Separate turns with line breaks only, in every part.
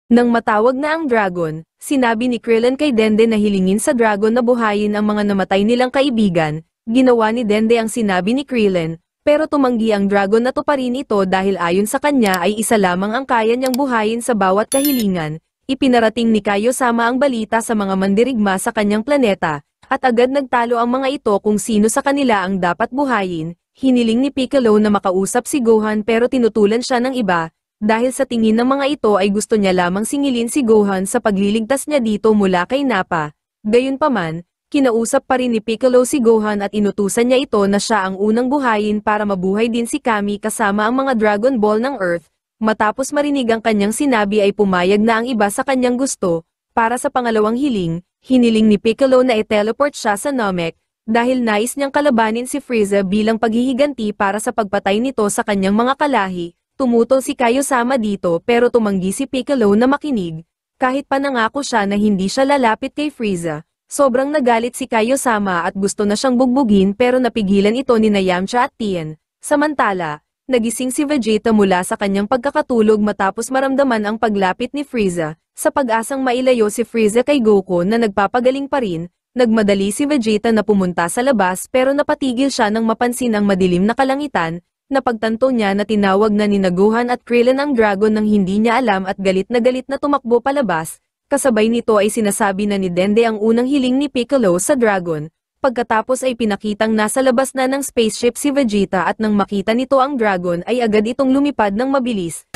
Nang matawag na ang dragon, sinabi ni Krillin kay Dende na hilingin sa dragon na buhayin ang mga namatay nilang kaibigan. Ginawa ni Dende ang sinabi ni Krillin, pero tumanggi ang dragon na tuparin ito dahil ayon sa kanya ay isa lamang ang kaya niyang buhayin sa bawat kahilingan. Ipinarating ni Kaiosama ang balita sa mga mandirigma sa kanyang planeta, at agad nagtalo ang mga ito kung sino sa kanila ang dapat buhayin. Hiniling ni Piccolo na makausap si Gohan pero tinutulan siya ng iba, dahil sa tingin ng mga ito ay gusto niya lamang singilin si Gohan sa pagliligtas niya dito mula kay Nappa. Gayunpaman, kinausap pa rin ni Piccolo si Gohan at inutusan niya ito na siya ang unang buhayin para mabuhay din si Kami kasama ang mga Dragon Ball ng Earth. Matapos marinig ang kanyang sinabi ay pumayag na ang iba sa kanyang gusto. Para sa pangalawang hiling, hiniling ni Piccolo na i-teleport siya sa Namek, dahil nais niyang kalabanin si Frieza bilang paghihiganti para sa pagpatay nito sa kanyang mga kalahi. Tumutol si Kaiosama dito pero tumanggi si Piccolo na makinig. Kahit pa nangako siya na hindi siya lalapit kay Frieza, sobrang nagalit si Kaiosama at gusto na siyang bugbugin pero napigilan ito ni Yamcha at Tien. Samantala, nagising si Vegeta mula sa kanyang pagkakatulog matapos maramdaman ang paglapit ni Frieza. Sa pag-asang mailayo si Frieza kay Goku na nagpapagaling pa rin, nagmadali si Vegeta na pumunta sa labas pero napatigil siya nang mapansin ang madilim na kalangitan. Napagtanto niya na tinawag na ni Gohan at Krillin ang dragon nang hindi niya alam at galit na tumakbo palabas. Kasabay nito ay sinasabi na ni Dende ang unang hiling ni Piccolo sa dragon. Pagkatapos ay pinakitang nasa labas na ng spaceship si Vegeta at nang makita nito ang dragon ay agad itong lumipad ng mabilis.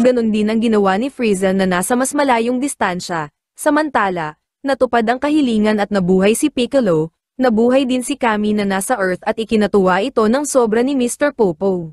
Ganon din ang ginawa ni Frieza na nasa mas malayong distansya. Samantala, natupad ang kahilingan at nabuhay si Piccolo. Nabuhay din si Kami na nasa Earth at ikinatuwa ito ng sobra ni Mr. Popo.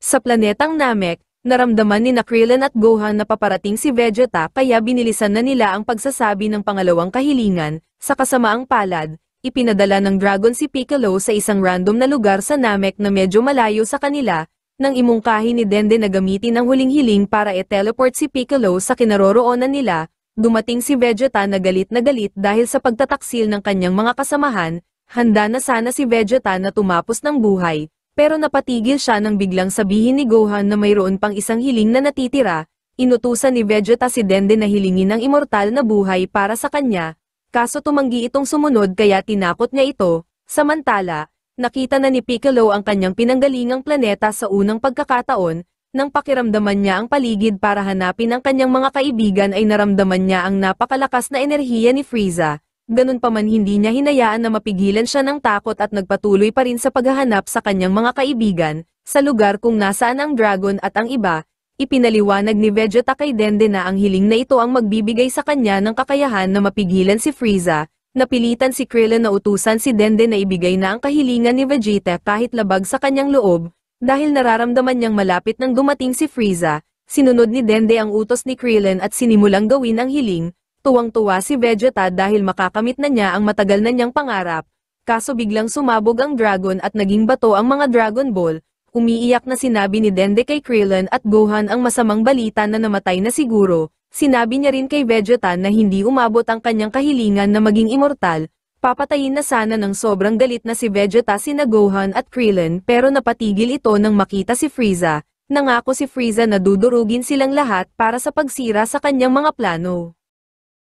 Sa planetang Namek, naramdaman ni Krillin at Gohan na paparating si Vegeta kaya binilisan na nila ang pagsasabi ng pangalawang kahilingan. Sa kasamaang palad, ipinadala ng dragon si Piccolo sa isang random na lugar sa Namek na medyo malayo sa kanila, nang imungkahi ni Dende na gamitin ang huling hiling para i-teleport si Piccolo sa kinaroroonan nila. Dumating si Vegeta na galit dahil sa pagtataksil ng kanyang mga kasamahan. Handa na sana si Vegeta na tumapos ng buhay, pero napatigil siya nang biglang sabihin ni Gohan na mayroon pang isang hiling na natitira. Inutusan ni Vegeta si Dende na hilingin ang immortal na buhay para sa kanya, kaso tumanggi itong sumunod kaya tinakot niya ito. Samantala, nakita na ni Piccolo ang kanyang pinanggalingang planeta sa unang pagkakataon. Nang pakiramdaman niya ang paligid para hanapin ang kanyang mga kaibigan ay naramdaman niya ang napakalakas na enerhiya ni Frieza. Ganun pa man hindi niya hinayaan na mapigilan siya ng takot at nagpatuloy pa rin sa paghahanap sa kanyang mga kaibigan, sa lugar kung nasaan ang dragon at ang iba. Ipinaliwanag ni Vegeta kay Dende na ang hiling na ito ang magbibigay sa kanya ng kakayahan na mapigilan si Frieza. Napilitan si Krillin na utusan si Dende na ibigay na ang kahilingan ni Vegeta kahit labag sa kanyang loob. Dahil nararamdaman niyang malapit nang dumating si Frieza, sinunod ni Dende ang utos ni Krillin at sinimulang gawin ang hiling. Tuwang-tuwa si Vegeta dahil makakamit na niya ang matagal na niyang pangarap. Kaso biglang sumabog ang dragon at naging bato ang mga Dragon Ball. Umiiyak na sinabi ni Dende kay Krillin at Gohan ang masamang balita na namatay na siguro. Sinabi niya rin kay Vegeta na hindi umabot ang kanyang kahilingan na maging immortal. Papatayin na sana ng sobrang galit na si Vegeta sina Gohan at Krillin pero napatigil ito nang makita si Frieza. Nangako si Frieza na dudurugin silang lahat para sa pagsira sa kanyang mga plano.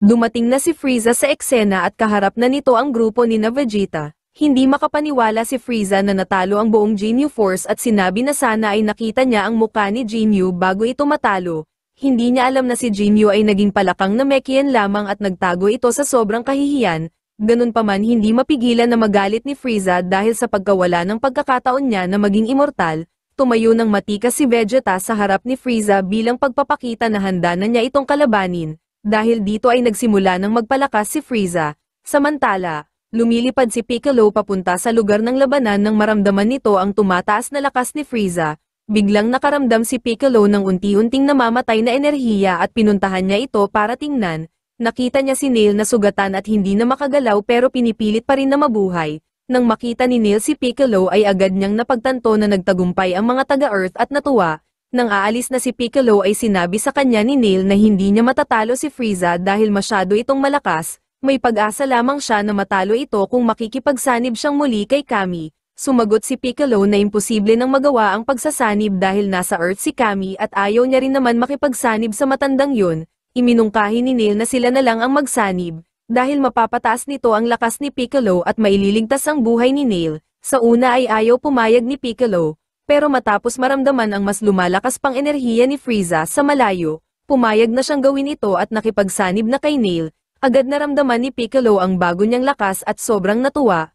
Dumating na si Frieza sa eksena at kaharap na nito ang grupo ni Vegeta. Hindi makapaniwala si Frieza na natalo ang buong Ginyu Force at sinabi na sana ay nakita niya ang mukha ni Ginyu bago ito matalo. Hindi niya alam na si Ginyu ay naging palakang na Namekian lamang at nagtago ito sa sobrang kahihiyan. Ganun pa man hindi mapigilan na magalit ni Frieza dahil sa pagkawala ng pagkakataon niya na maging immortal. Tumayo ng matikas si Vegeta sa harap ni Frieza bilang pagpapakita na handa na niya itong kalabanin. Dahil dito ay nagsimula ng magpalakas si Frieza. Samantala, lumilipad si Piccolo papunta sa lugar ng labanan nang maramdaman nito ang tumataas na lakas ni Frieza. Biglang nakaramdam si Piccolo ng unti-unting namamatay na enerhiya at pinuntahan niya ito para tingnan. Nakita niya si Neil na sugatan at hindi na makagalaw pero pinipilit pa rin na mabuhay. Nang makita ni Neil si Piccolo ay agad niyang napagtanto na nagtagumpay ang mga taga-Earth at natuwa. Nang aalis na si Piccolo ay sinabi sa kanya ni Neil na hindi niya matatalo si Frieza dahil masyado itong malakas. May pag-asa lamang siya na matalo ito kung makikipagsanib siyang muli kay Kami. Sumagot si Piccolo na imposible nang magawa ang pagsasanib dahil nasa Earth si Kami at ayaw niya rin naman makipagsanib sa matandang yun. Iminungkahi ni Neil na sila na lang ang magsanib, dahil mapapataas nito ang lakas ni Piccolo at maililigtas ang buhay ni Neil. Sa una ay ayaw pumayag ni Piccolo, pero matapos maramdaman ang mas lumalakas pang enerhiya ni Frieza sa malayo, pumayag na siyang gawin ito at nakipagsanib na kay Neil. Agad naramdaman ni Piccolo ang bago niyang lakas at sobrang natuwa.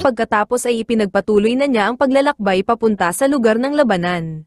Pagkatapos ay ipinagpatuloy na niya ang paglalakbay papunta sa lugar ng labanan.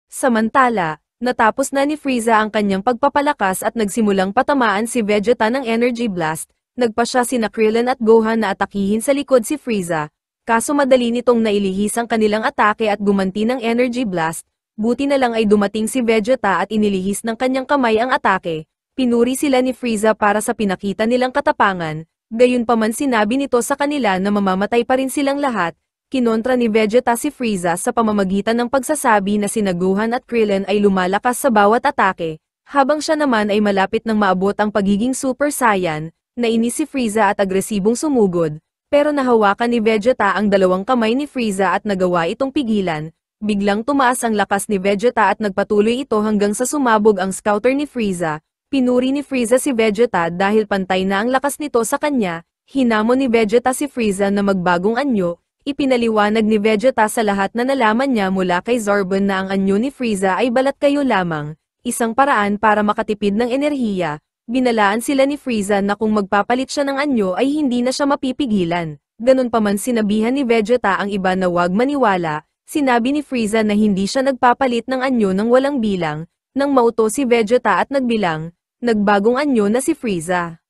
Samantala, natapos na ni Frieza ang kanyang pagpapalakas at nagsimulang patamaan si Vegeta ng Energy Blast. Nagpa siya sina Krillin at Gohan na atakihin sa likod si Frieza. Kaso madali nitong nailihis ang kanilang atake at gumanti ng Energy Blast. Buti na lang ay dumating si Vegeta at inilihis ng kanyang kamay ang atake. Pinuri sila ni Frieza para sa pinakita nilang katapangan. Gayunpaman sinabi nito sa kanila na mamamatay pa rin silang lahat. Kinontra ni Vegeta si Frieza sa pamamagitan ng pagsasabi na sina Gohan at Krillin ay lumalakas sa bawat atake, habang siya naman ay malapit nang maabot ang pagiging Super Saiyan. Nainis si Frieza at agresibong sumugod, pero nahawakan ni Vegeta ang dalawang kamay ni Frieza at nagawa itong pigilan. Biglang tumaas ang lakas ni Vegeta at nagpatuloy ito hanggang sa sumabog ang scouter ni Frieza. Pinuri ni Frieza si Vegeta dahil pantay na ang lakas nito sa kanya. Hinamon ni Vegeta si Frieza na magbagong anyo. Ipinaliwanag ni Vegeta sa lahat na nalaman niya mula kay Zarbon na ang anyo ni Frieza ay balat kayo lamang, isang paraan para makatipid ng enerhiya. Binalaan sila ni Frieza na kung magpapalit siya ng anyo ay hindi na siya mapipigilan. Ganun pa man sinabihan ni Vegeta ang iba na huwag maniwala. Sinabi ni Frieza na hindi siya nagpapalit ng anyo ng walang bilang. Nang mauto si Vegeta at nagbilang, nagbagong anyo na si Frieza.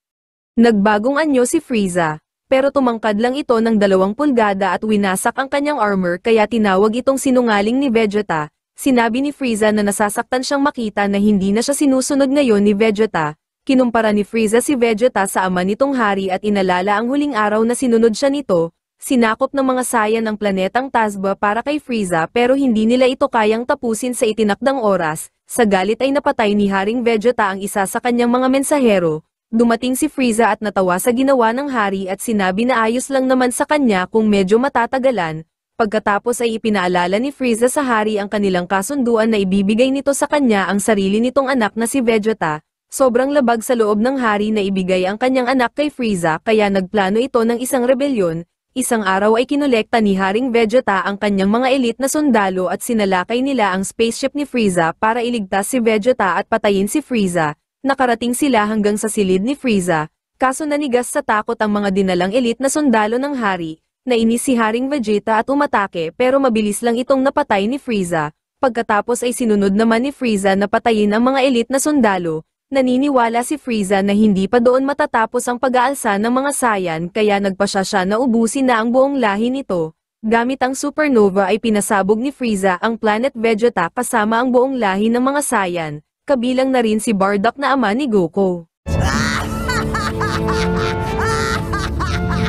Nagbagong anyo si Frieza, pero tumangkad lang ito ng 2 pulgada at winasak ang kanyang armor kaya tinawag itong sinungaling ni Vegeta. Sinabi ni Frieza na nasasaktan siyang makita na hindi na siya sinusunod ngayon ni Vegeta. Kinumpara ni Frieza si Vegeta sa ama nitong hari at inalala ang huling araw na sinunod siya nito. Sinakop ng mga Saiyan ang planetang Tazba para kay Frieza pero hindi nila ito kayang tapusin sa itinakdang oras. Sa galit ay napatay ni Haring Vegeta ang isa sa kanyang mga mensahero. Dumating si Frieza at natawa sa ginawa ng hari at sinabi na ayos lang naman sa kanya kung medyo matatagalan. Pagkatapos ay ipinaalala ni Frieza sa hari ang kanilang kasunduan na ibibigay nito sa kanya ang sarili nitong anak na si Vegeta. Sobrang labag sa loob ng hari na ibigay ang kanyang anak kay Frieza kaya nagplano ito ng isang rebelyon. Isang araw ay kinolekta ni Haring Vegeta ang kanyang mga elite na sundalo at sinalakay nila ang spaceship ni Frieza para iligtas si Vegeta at patayin si Frieza. Nakarating sila hanggang sa silid ni Frieza, kaso nanigas sa takot ang mga dinalang elite na sundalo ng hari. Nainis si Haring Vegeta at umatake pero mabilis lang itong napatay ni Frieza. Pagkatapos ay sinunod naman ni Frieza na patayin ang mga elite na sundalo. Naniniwala si Frieza na hindi pa doon matatapos ang pag-aalsa ng mga Saiyan kaya nagpasya siya na ubusin na ang buong lahi nito. Gamit ang supernova ay pinasabog ni Frieza ang planet Vegeta kasama ang buong lahi ng mga Saiyan, kabilang na rin si Bardock na ama ni Goku.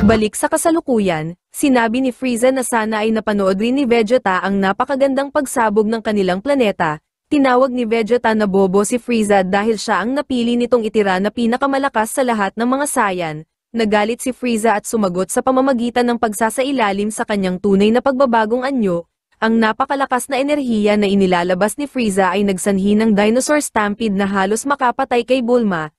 Balik sa kasalukuyan, sinabi ni Frieza na sana ay napanood rin ni Vegeta ang napakagandang pagsabog ng kanilang planeta. Tinawag ni Vegeta na bobo si Frieza dahil siya ang napili nitong itira na pinakamalakas sa lahat ng mga Saiyan. Nagalit si Frieza at sumagot sa pamamagitan ng pagsasailalim sa kanyang tunay na pagbabagong anyo. Ang napakalakas na enerhiya na inilalabas ni Frieza ay nagsanhi ng dinosaur stampede na halos makapatay kay Bulma.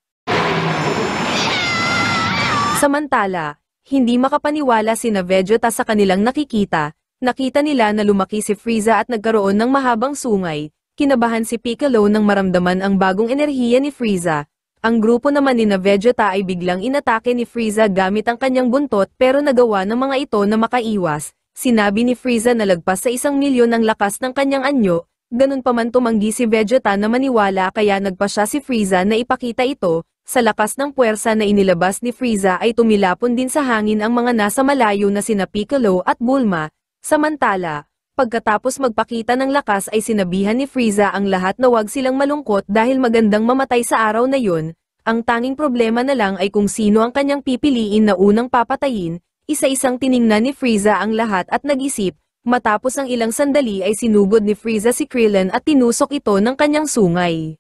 Samantala, hindi makapaniwala sina Vegeta sa kanilang nakikita. Nakita nila na lumaki si Frieza at nagkaroon ng mahabang sungay. Kinabahan si Piccolo nang maramdaman ang bagong enerhiya ni Frieza. Ang grupo naman ni Vegeta ay biglang inatake ni Frieza gamit ang kanyang buntot pero nagawa ng mga ito na makaiwas. Sinabi ni Frieza na lagpas sa 1,000,000 ang lakas ng kanyang anyo, ganun pa man tumanggi si Vegeta na maniwala kaya nagpasya si Frieza na ipakita ito. Sa lakas ng puwersa na inilabas ni Frieza ay tumilapon din sa hangin ang mga nasa malayo na sina Piccolo at Bulma. Samantala, pagkatapos magpakita ng lakas ay sinabihan ni Frieza ang lahat na wag silang malungkot dahil magandang mamatay sa araw na yun. Ang tanging problema na lang ay kung sino ang kanyang pipiliin na unang papatayin. Isa-isang tiningnan ni Frieza ang lahat at nag-isip. Matapos ang ilang sandali ay sinugod ni Frieza si Krillin at tinusok ito ng kanyang sungay.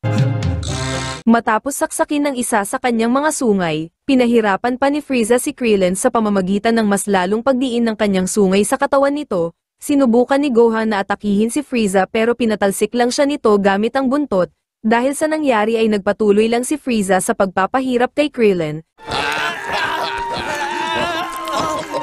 Matapos saksakin ng isa sa kanyang mga sungay, pinahirapan pa ni Frieza si Krillin sa pamamagitan ng mas lalong pagdiin ng kanyang sungay sa katawan nito. Sinubukan ni Gohan na atakihin si Frieza pero pinatalsik lang siya nito gamit ang buntot. Dahil sa nangyari ay nagpatuloy lang si Frieza sa pagpapahirap kay Krillin.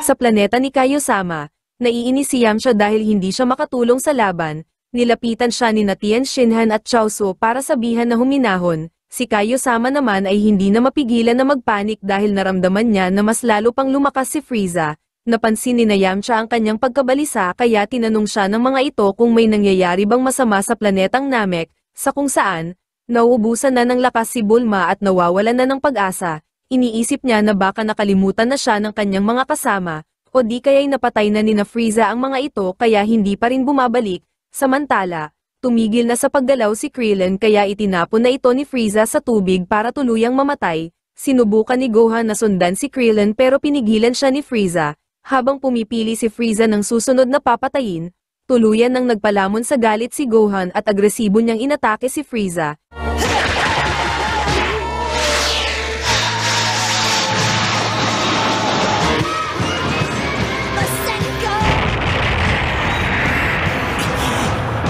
Sa planeta ni Kaiosama, naiinis si Yamcha dahil hindi siya makatulong sa laban. Nilapitan siya ni Tien Shinhan at Chaozu para sabihan na huminahon. Si Kaiosama naman ay hindi na mapigilan na magpanik dahil naramdaman niya na mas lalo pang lumakas si Frieza. Napansin ni Yamcha ang kanyang pagkabalisa kaya tinanong siya ng mga ito kung may nangyayari bang masama sa planetang Namek, sa kung saan, nauubusan na ng lakas si Bulma at nawawalan na ng pag-asa. Iniisip niya na baka nakalimutan na siya ng kanyang mga kasama, o di kaya'y napatay na ni Frieza ang mga ito kaya hindi pa rin bumabalik. Samantala, tumigil na sa paggalaw si Krillin kaya itinapon na ito ni Frieza sa tubig para tuluyang mamatay. Sinubukan ni Gohan na sundan si Krillin pero pinigilan siya ni Frieza. Habang pumipili si Frieza ng susunod na papatayin, tuluyan nang nagpalamon sa galit si Gohan at agresibo niyang inatake si Frieza.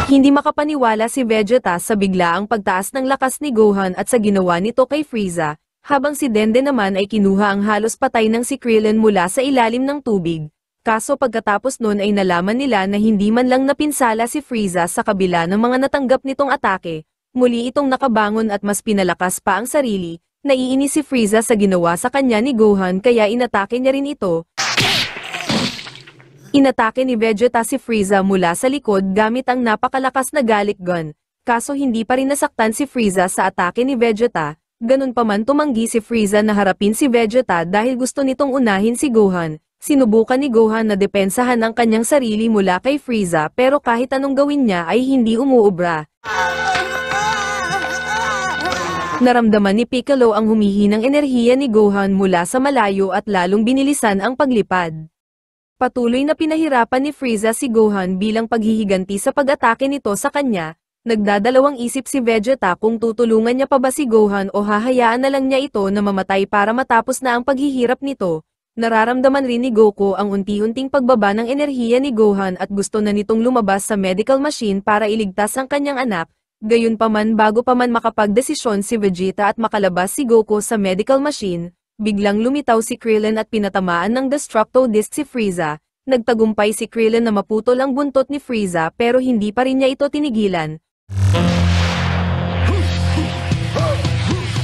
Hindi makapaniwala si Vegeta sa biglaang pagtaas ng lakas ni Gohan at sa ginawa nito kay Frieza, habang si Dende naman ay kinuha ang halos patay ng si Krillin mula sa ilalim ng tubig. Kaso pagkatapos nun ay nalaman nila na hindi man lang napinsala si Frieza sa kabila ng mga natanggap nitong atake. Muli itong nakabangon at mas pinalakas pa ang sarili. Naiinis si Frieza sa ginawa sa kanya ni Gohan kaya inatake niya rin ito. Inatake ni Vegeta si Frieza mula sa likod gamit ang napakalakas na Gallic Gun. Kaso hindi pa rin nasaktan si Frieza sa atake ni Vegeta. Ganun pa man tumanggi si Frieza na harapin si Vegeta dahil gusto nitong unahin si Gohan. Sinubukan ni Gohan na depensahan ang kanyang sarili mula kay Frieza pero kahit anong gawin niya ay hindi umuubra. Naramdaman ni Piccolo ang humihinang enerhiya ni Gohan mula sa malayo at lalong binilisan ang paglipad. Patuloy na pinahirapan ni Frieza si Gohan bilang paghihiganti sa pag-atake nito sa kanya. Nagdadalawang isip si Vegeta kung tutulungan niya pa ba si Gohan o hahayaan na lang niya ito na mamatay para matapos na ang paghihirap nito. Nararamdaman rin ni Goku ang unti-unting pagbaba ng enerhiya ni Gohan at gusto na nitong lumabas sa medical machine para iligtas ang kanyang anak. Gayunpaman bago pa man makapagdesisyon si Vegeta at makalabas si Goku sa medical machine, biglang lumitaw si Krillin at pinatamaan ng Destructo Disc si Frieza. Nagtagumpay si Krillin na maputol ang buntot ni Frieza pero hindi pa rin niya ito tinigilan.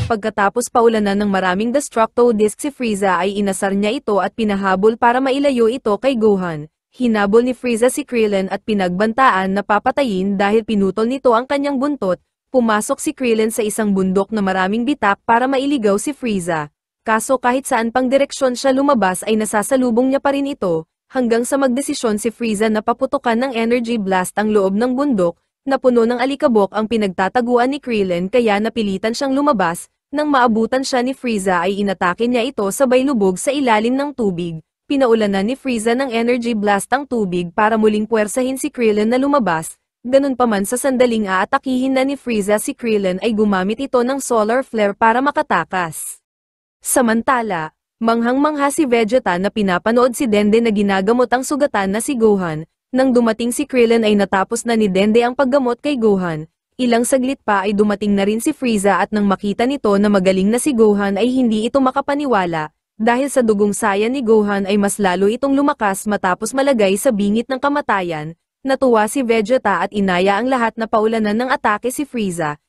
Pagkatapos paulanan ng maraming Destructo Disc si Frieza ay inasar niya ito at pinahabol para mailayo ito kay Gohan. Hinabol ni Frieza si Krillin at pinagbantaan na papatayin dahil pinutol nito ang kanyang buntot. Pumasok si Krillin sa isang bundok na maraming bitak para mailigaw si Frieza. Kaso kahit saan pang direksyon siya lumabas ay nasasalubong niya pa rin ito, hanggang sa magdesisyon si Frieza na paputukan ng energy blast ang loob ng bundok, na puno ng alikabok ang pinagtataguan ni Krillin kaya napilitan siyang lumabas. Nang maabutan siya ni Frieza ay inatake niya ito sabay lubog sa ilalim ng tubig. Pinaulanan ni Frieza ng energy blast ang tubig para muling puwersahin si Krillin na lumabas. Ganun pa man sa sandaling aatakihin na ni Frieza si Krillin ay gumamit ito ng solar flare para makatakas. Samantala, manghang-mangha si Vegeta na pinapanood si Dende na ginagamot ang sugatan na si Gohan. Nang dumating si Krillin ay natapos na ni Dende ang paggamot kay Gohan. Ilang saglit pa ay dumating na rin si Frieza at nang makita nito na magaling na si Gohan ay hindi ito makapaniwala. Dahil sa dugong saya ni Gohan ay mas lalo itong lumakas matapos malagay sa bingit ng kamatayan. Natuwa si Vegeta at inaya ang lahat na paulanan ng atake si Frieza.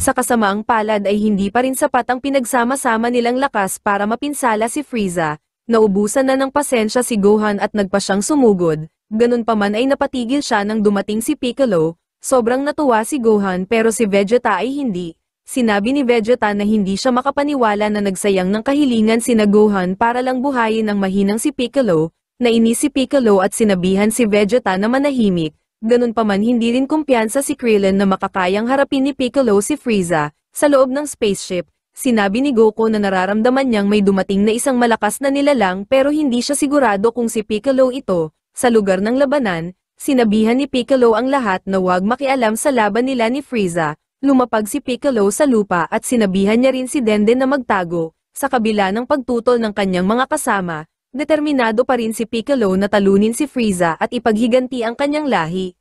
Sa kasamaang palad ay hindi pa rin sapat ang pinagsama-sama nilang lakas para mapinsala si Frieza. Naubusan na ng pasensya si Gohan at nagpa siyang sumugod. Ganun pa man ay napatigil siya nang dumating si Piccolo. Sobrang natuwa si Gohan pero si Vegeta ay hindi. Sinabi ni Vegeta na hindi siya makapaniwala na nagsayang ng kahilingan sina Gohan para lang buhayin ang mahinang si Piccolo. Nainis si Piccolo at sinabihan si Vegeta na manahimik. Ganun pa man hindi rin kumpiyansa si Krillin na makakayang harapin ni Piccolo si Frieza. Sa loob ng spaceship, sinabi ni Goku na nararamdaman niyang may dumating na isang malakas na nilalang pero hindi siya sigurado kung si Piccolo ito. Sa lugar ng labanan, Sinabihan ni Piccolo ang lahat na huwag makialam sa laban nila ni Frieza. Lumapag si Piccolo sa lupa at sinabihan niya rin si Denden na magtago. Sa kabila ng pagtutol ng kanyang mga kasama, determinado pa rin si Piccolo na talunin si Frieza at ipaghiganti ang kanyang lahi.